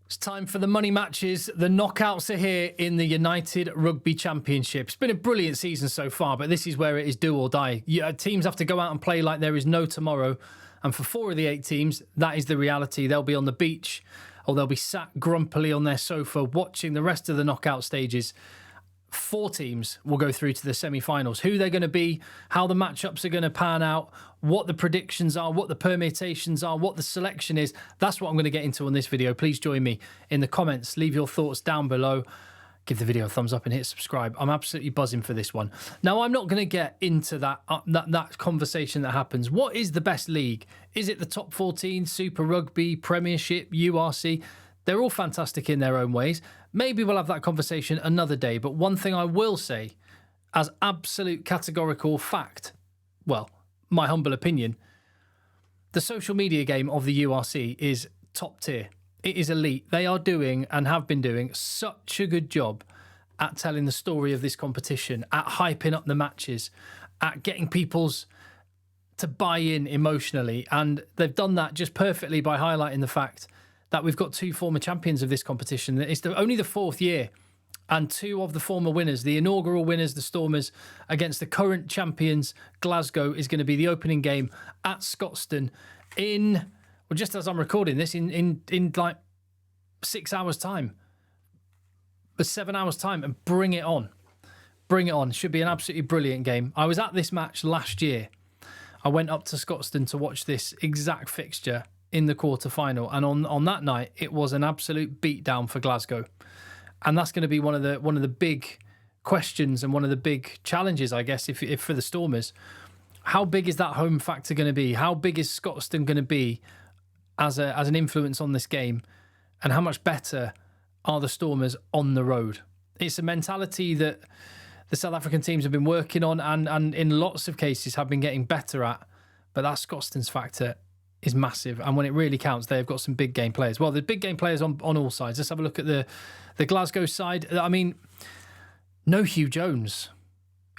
It's time for the money matches. The knockouts are here in the United Rugby Championship. It's been a brilliant season so far, but this is where it is do or die. Teams have to go out and play like there is no tomorrow. And for 4 of the 8 teams, that is the reality. They'll be on the beach or they'll be sat grumpily on their sofa watching the rest of the knockout stages. 4 teams will go through to the semi-finals. Who they're going to be, how the matchups are going to pan out, what the predictions are, what the permutations are, what the selection is. That's what I'm going to get into on this video. Please join me in the comments. Leave your thoughts down below. Give the video a thumbs up and hit subscribe. I'm absolutely buzzing for this one. Now, I'm not going to get into that conversation that happens. What is the best league? Is it the top 14, Super Rugby, Premiership, URC? They're all fantastic in their own ways. Maybe we'll have that conversation another day. But one thing I will say as absolute categorical fact, well, my humble opinion, the social media game of the URC is top tier. It is elite. They are doing and have been doing such a good job at telling the story of this competition, at hyping up the matches, at getting people's to buy in emotionally. And they've done that just perfectly by highlighting the fact that we've got 2 former champions of this competition. It's only the 4th year, and 2 of the former winners, the inaugural winners, the Stormers, against the current champions, Glasgow, is going to be the opening game at Scotstoun in, well, just as I'm recording this, in like 6 hours' time, but 7 hours' time, and bring it on. Bring it on. Should be an absolutely brilliant game. I was at this match last year. I went up to Scotstoun to watch this exact fixture in the quarter-final, and on that night it was an absolute beatdown for Glasgow, and that's going to be one of the big questions and one of the big challenges, I guess, if for the Stormers. How big is that home factor going to be? How big is Scotstoun going to be as an influence on this game, and how much better are the Stormers on the road? It's a mentality that the South African teams have been working on and in lots of cases have been getting better at, but that Scotstoun's factor is massive, and when it really counts, they've got some big game players. Well, the big game players on all sides. Let's have a look at the Glasgow side. I mean, no Hugh Jones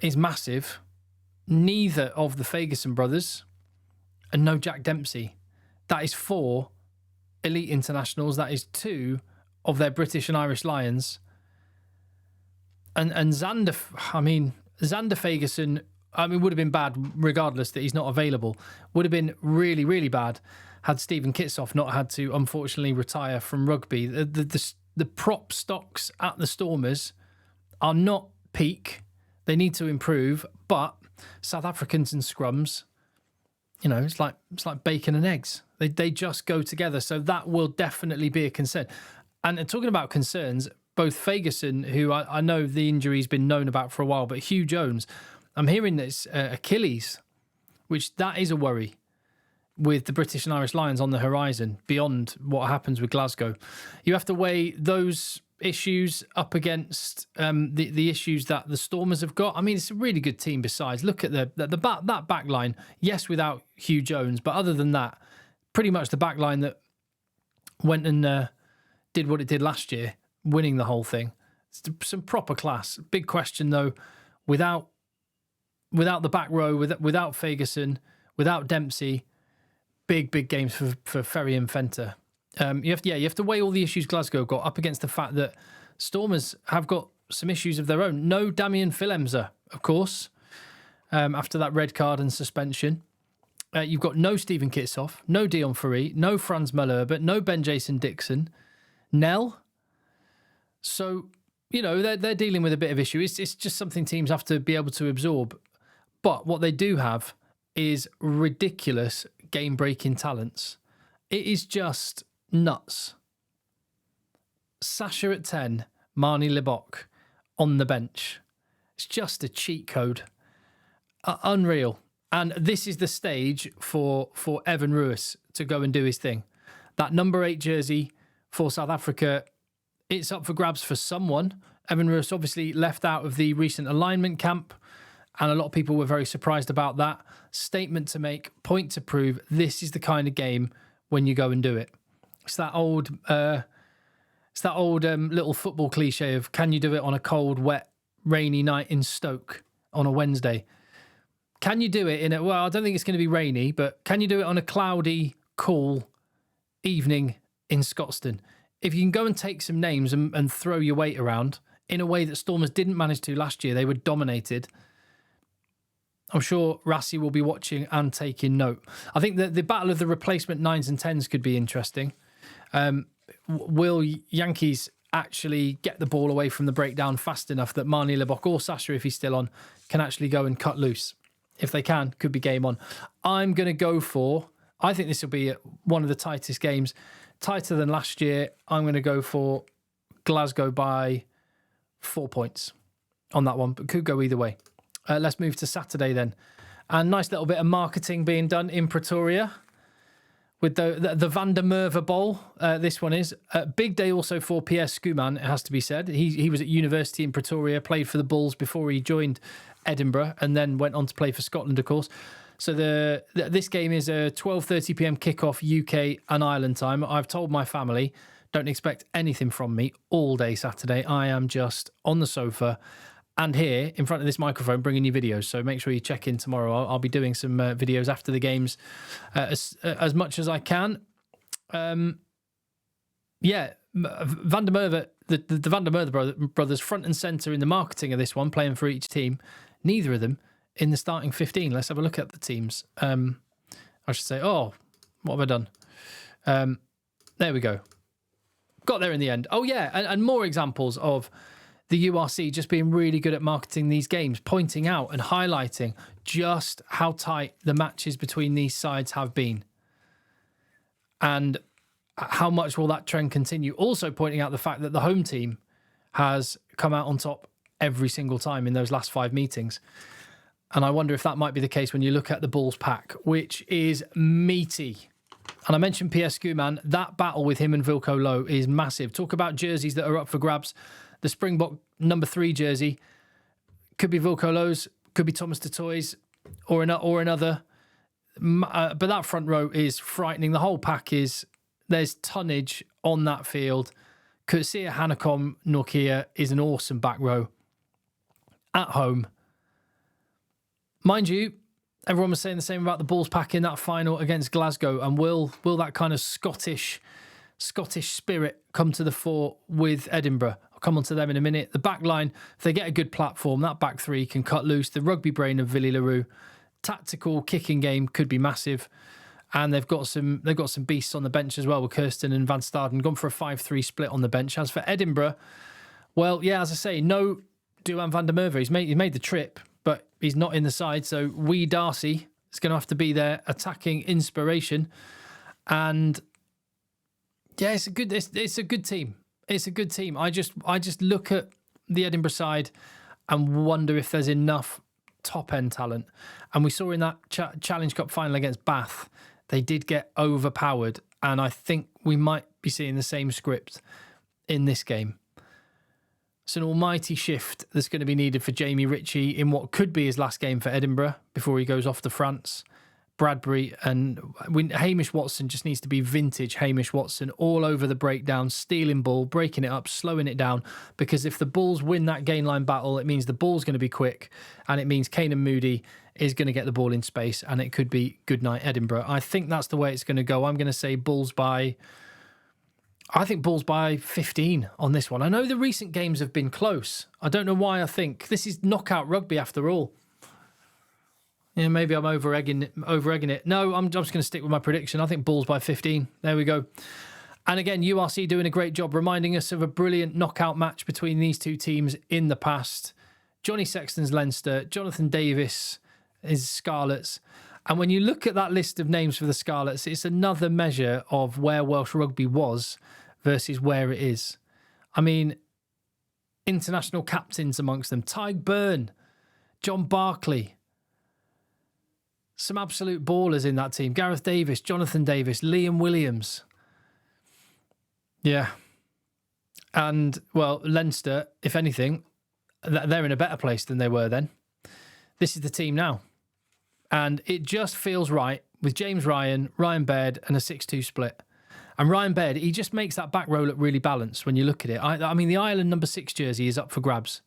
is massive. Neither of the Ferguson brothers, and no Jack Dempsey. That is 4 elite internationals. That is 2 of their British and Irish Lions. And Xander Ferguson, would have been bad regardless that he's not available. Would have been really, really bad had Stephen Kitsoff not had to, unfortunately, retire from rugby. The prop stocks at the Stormers are not peak. They need to improve, but South Africans and scrums, you know, it's like bacon and eggs. They just go together. So that will definitely be a concern. And talking about concerns, both Ferguson, who I know the injury's been known about for a while, but Hugh Jones, I'm hearing that it's Achilles, which that is a worry with the British and Irish Lions on the horizon beyond what happens with Glasgow. You have to weigh those issues up against the issues that the Stormers have got. I mean, it's a really good team besides. Look at that back line. Yes, without Hugh Jones, but other than that, pretty much the back line that went and did what it did last year, winning the whole thing. It's some proper class. Big question, though, without the back row, without Ferguson, without Dempsey, big games for Ferry and Fenter. You have to weigh all the issues Glasgow got up against the fact that Stormers have got some issues of their own. No Damien Philemza, of course, after that red card and suspension. You've got no Stephen Kitsoff, no Dion Fourie, no Franz Malherbe, no Ben Jason Dixon, Nell. So, you know, they're dealing with a bit of issue. It's just something teams have to be able to absorb. But what they do have is ridiculous game-breaking talents. It is just nuts. Sasha at 10, Marnie Libok on the bench. It's just a cheat code. Unreal. And this is the stage for Evan Ruiz to go and do his thing. That number 8 jersey for South Africa, it's up for grabs for someone. Evan Ruiz obviously left out of the recent alignment camp, and a lot of people were very surprised about that. Statement to make, point to prove. This is the kind of game when you go and do it. It's that old little football cliche of, can you do it on a cold, wet, rainy night in Stoke on a Wednesday? Can you do it in well, I don't think it's going to be rainy, but can you do it on a cloudy, cool evening in Scotstoun? if you can go and take some names and throw your weight around in a way that Stormers didn't manage to last year, they were dominated. I'm sure Rassi will be watching and taking note. I think that the battle of the replacement 9s and 10s could be interesting. Will Yankees actually get the ball away from the breakdown fast enough that Marnie Lebok or Sasha, if he's still on, can actually go and cut loose? If they can, could be game on. I'm going to go for, I think this will be one of the tightest games, tighter than last year. I'm going to go for Glasgow by 4 points on that one, but could go either way. Let's move to Saturday then. And nice little bit of marketing being done in Pretoria with the Van der Merwe Bowl. This one is a big day also for Pierre Schoeman, it has to be said. He was at university in Pretoria, played for the Bulls before he joined Edinburgh, and then went on to play for Scotland, of course. So this game is a 12:30 p.m. kickoff UK and Ireland time. I've told my family, don't expect anything from me all day Saturday. I am just on the sofa and here in front of this microphone bringing you videos. So make sure you check in tomorrow. I'll be doing some videos after the games as much as I can. Van der Merwe, the Van der Merwe brothers, front and centre in the marketing of this one, playing for each team. Neither of them in the starting 15. Let's have a look at the teams. I should say, what have I done? There we go. Got there in the end. Oh, yeah, and more examples of the URC just being really good at marketing these games, pointing out and highlighting just how tight the matches between these sides have been. And how much will that trend continue? Also pointing out the fact that the home team has come out on top every single time in those last 5 meetings. And I wonder if that might be the case when you look at the Bulls pack, which is meaty. And I mentioned Pierre Schoeman. That battle with him and Vilko Low is massive. Talk about jerseys that are up for grabs. The Springbok number 3 jersey could be Vilko Low's, could be Thomas du Toit's, or another. But that front row is frightening. The whole pack there's tonnage on that field. Kursia Hanekom Nokia is an awesome back row at home. Mind you, everyone was saying the same about the Bulls pack in that final against Glasgow. And will that kind of Scottish spirit come to the fore with Edinburgh? I'll come on to them in a minute. The back line, if they get a good platform, that back 3 can cut loose. The rugby brain of Willy Leroux, tactical kicking game could be massive. And they've got some beasts on the bench as well with Kirsten and Van Staden, gone for a 5-3 split on the bench. As for Edinburgh, well, yeah, as I say, no Duhan van der Merwe. He's made the trip, but he's not in the side. So Wee Darcy is going to have to be their attacking inspiration. And yeah, it's a good team. It's a good team. I just look at the Edinburgh side and wonder if there's enough top end talent. And we saw in that Challenge Cup final against Bath, they did get overpowered. And I think we might be seeing the same script in this game. It's an almighty shift that's going to be needed for Jamie Ritchie in what could be his last game for Edinburgh before he goes off to France. Bradbury and Hamish Watson just needs to be vintage Hamish Watson, all over the breakdown, stealing ball, breaking it up, slowing it down, because if the Bulls win that gain line battle, it means the ball's going to be quick, and it means Kane and Moody is going to get the ball in space, and it could be good night Edinburgh. I think that's the way it's going to go. I'm going to say Bulls by 15 on this one. I know the recent games have been close. I don't know why I think. This is knockout rugby after all. Yeah, maybe I'm over-egging it. No, I'm just going to stick with my prediction. I think Bulls by 15. There we go. And again, URC doing a great job reminding us of a brilliant knockout match between these two teams in the past. Johnny Sexton's Leinster, Jonathan Davis is Scarlets. And when you look at that list of names for the Scarlets, it's another measure of where Welsh rugby was versus where it is. I mean, international captains amongst them. Tyg Byrne, John Barclay. Some absolute ballers in that team. Gareth Davis, Jonathan Davis, Liam Williams. Yeah. And, well, Leinster, if anything, they're in a better place than they were then. This is the team now. And it just feels right with James Ryan, Ryan Baird, and a 6-2 split. And Ryan Baird, he just makes that back row look really balanced when you look at it. I mean, the Ireland number 6 jersey is up for grabs.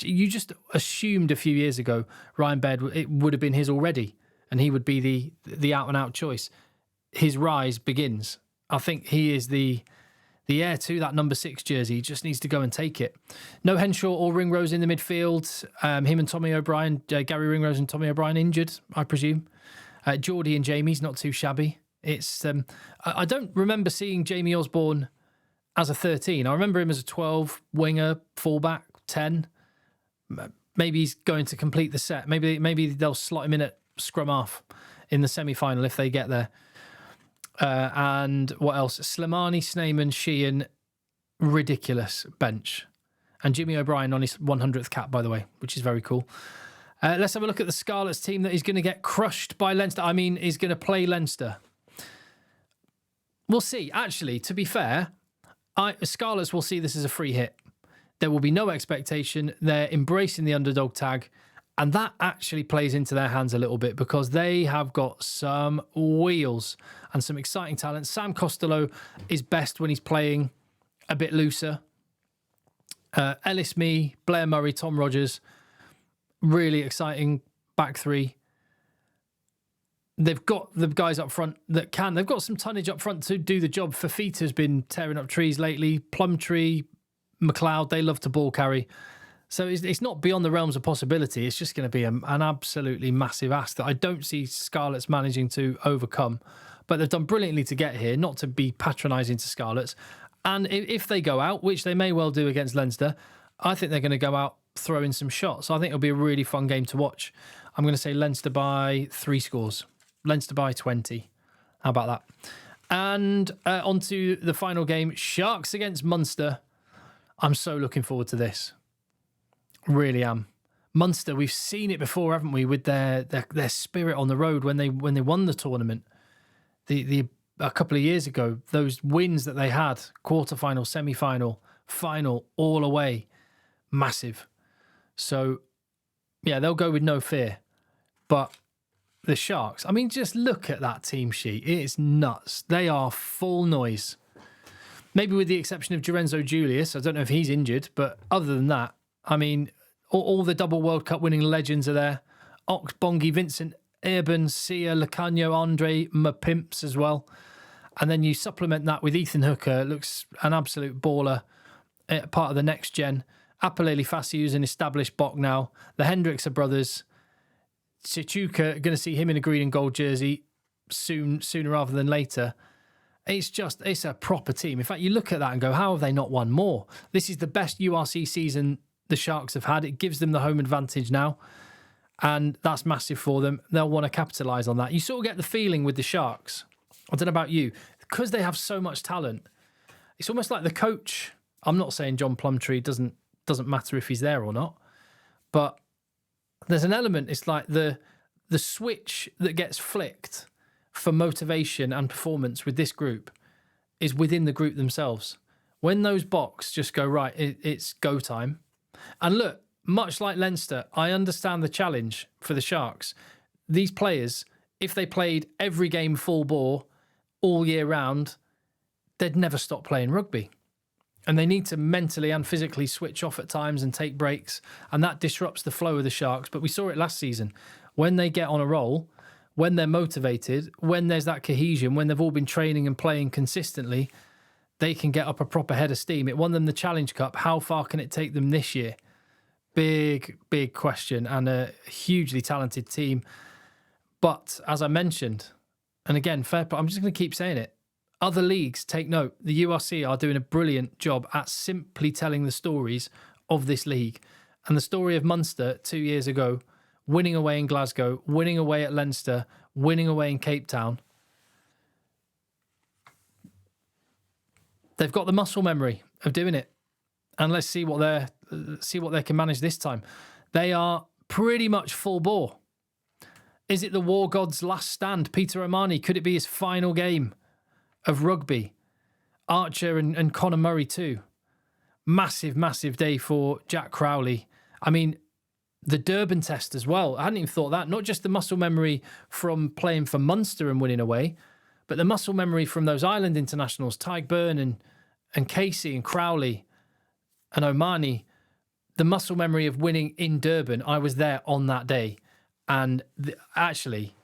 You just assumed a few years ago Ryan Baird, it would have been his already. And he would be the out-and-out choice. His rise begins. I think he is the the heir to that number 6 jersey. He just needs to go and take it. No Henshaw or Ringrose in the midfield. Him and Tommy O'Brien, Gary Ringrose and Tommy O'Brien injured, I presume. Geordie and Jamie's not too shabby. It's I don't remember seeing Jamie Osborne as a 13. I remember him as a 12, winger, fullback, 10. Maybe he's going to complete the set. Maybe they'll slot him in at scrum half in the semi-final if they get there. And what else? Slimani, Sneyman, Sheehan, ridiculous bench. And Jimmy O'Brien on his 100th cap, by the way, which is very cool. Let's have a look at the Scarlets team that is going to get crushed by Leinster. I mean, is going to play Leinster. We'll see. Actually, to be fair, Scarlets will see this as a free hit. There will be no expectation. They're embracing the underdog tag. And that actually plays into their hands a little bit because they have got some wheels and some exciting talent. Sam Costello is best when he's playing a bit looser. Ellis Mee, Blair Murray, Tom Rogers, really exciting back three. They've got the guys up front that can. They've got some tonnage up front to do the job. Fafita's been tearing up trees lately. Plumtree, McLeod, they love to ball carry. So it's not beyond the realms of possibility. It's just going to be an absolutely massive ask that I don't see Scarlets managing to overcome. But they've done brilliantly to get here, not to be patronising to Scarlets. And if they go out, which they may well do against Leinster, I think they're going to go out throwing some shots. I think it'll be a really fun game to watch. I'm going to say Leinster by 3 scores. Leinster by 20. How about that? And on to the final game, Sharks against Munster. I'm so looking forward to this. Really am. Munster, we've seen it before, haven't we, with their spirit on the road when they won the tournament. A couple of years ago, those wins that they had, quarterfinal, semi-final, final, all away, massive. So, yeah, they'll go with no fear. But the Sharks, I mean, just look at that team sheet. It's nuts. They are full noise. Maybe with the exception of Lorenzo Julius. I don't know if he's injured, but other than that, I mean, all the double World Cup winning legends are there. Ox, Bongi, Vincent, Urban, Sia, Lacagno, Andre, Mapimps as well. And then you supplement that with Ethan Hooker, looks an absolute baller, part of the next gen. Apaleli Fassi, who's an established Bok now. The Hendrickson brothers. Sichuka, going to see him in a green and gold jersey sooner rather than later. It's a proper team. In fact, you look at that and go, how have they not won more? This is the best URC season the Sharks have had. It gives them the home advantage now. And that's massive for them. They'll want to capitalise on that. You sort of get the feeling with the Sharks, I don't know about you, because they have so much talent. It's almost like the coach. I'm not saying John Plumtree doesn't matter if he's there or not, but there's an element. It's like the switch that gets flicked for motivation and performance with this group is within the group themselves. When those Boks just go, right, it's go time. And look, much like Leinster, I understand the challenge for the Sharks. These players, if they played every game full bore all year round, they'd never stop playing rugby. And they need to mentally and physically switch off at times and take breaks. And that disrupts the flow of the Sharks. But we saw it last season. When they get on a roll, when they're motivated, when there's that cohesion, when they've all been training and playing consistently, they can get up a proper head of steam. It won them the Challenge Cup. How far can it take them this year? Big, big question, and a hugely talented team. But as I mentioned, and again, fair play, I'm just going to keep saying it. Other leagues, take note, the URC are doing a brilliant job at simply telling the stories of this league. And the story of Munster 2 years ago, winning away in Glasgow, winning away at Leinster, winning away in Cape Town. They've got the muscle memory of doing it. And let's see what they can manage this time. They are pretty much full bore. Is it the War God's last stand? Peter O'Mahony, could it be his final game of rugby? Archer and Conor Murray too. Massive, massive day for Jack Crowley. I mean, the Durban test as well. I hadn't even thought that. Not just the muscle memory from playing for Munster and winning away, but the muscle memory from those Island internationals, Tyg Byrne and Casey and Crowley and O'Mahony. The muscle memory of winning in Durban. I was there on that day. And actually,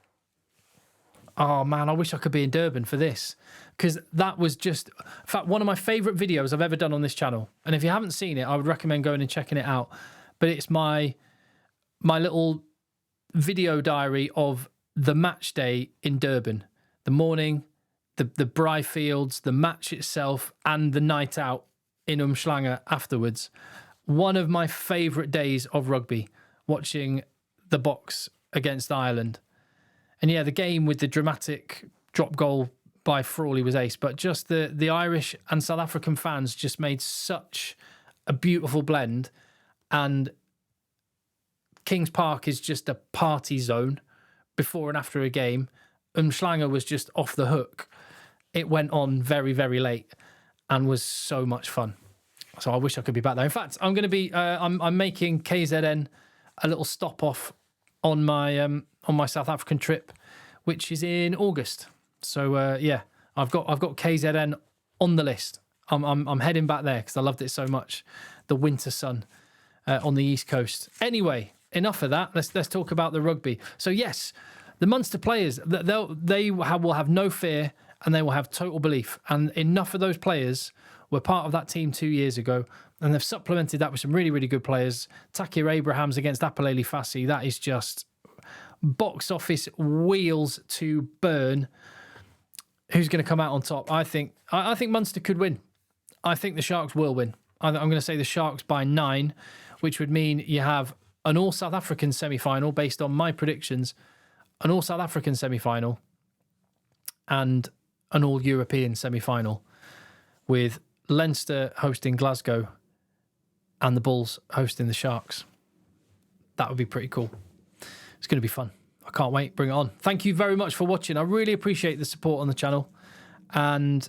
oh man, I wish I could be in Durban for this. because that was just, in fact, one of my favourite videos I've ever done on this channel. And if you haven't seen it, I would recommend going and checking it out. But it's my little video diary of the match day in Durban. The morning, the Bry Fields, the match itself, and the night out in Umhlanga afterwards. One of my favourite days of rugby, watching the Boks against Ireland. And yeah, the game with the dramatic drop goal by Frawley was ace, but just the Irish and South African fans just made such a beautiful blend. And Kings Park is just a party zone before and after a game. Umhlanga was just off the hook. It went on very, very late and was so much fun. So I wish I could be back there. In fact, I'm going to be, I'm making KZN a little stop off on my South African trip, which is in August. So yeah, I've got KZN on the list. I'm heading back there because I loved it so much. The winter sun on the East Coast. Anyway, enough of that. Let's talk about the rugby. So yes, the Munster players, they will have no fear and they will have total belief. And enough of those players were part of that team 2 years ago, and they've supplemented that with some really, really good players. Takir Abrahams against Apalele Fassi, that is just box office wheels to burn. Who's going to come out on top? I think Munster could win. I think the Sharks will win. I'm going to say the Sharks by 9, which would mean you have an all-South African semi-final based on my predictions, an all-South African semi-final and an all-European semi-final with Leinster hosting Glasgow and the Bulls hosting the Sharks. That would be pretty cool. It's going to be fun. I can't wait. Bring it on. Thank you very much for watching. I really appreciate the support on the channel. And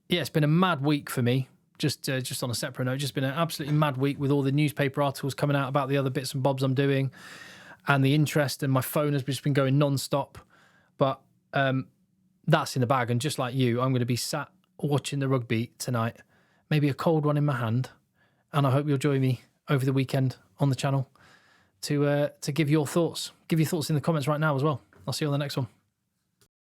yeah, it's been a mad week for me. Just on a separate note, just been an absolutely mad week with all the newspaper articles coming out about the other bits and bobs I'm doing and the interest, and my phone has just been going non-stop. But that's in the bag. And just like you, I'm going to be sat watching the rugby tonight, maybe a cold one in my hand. And I hope you'll join me over the weekend on the channel to give your thoughts. Give your thoughts in the comments right now as well. I'll see you on the next one.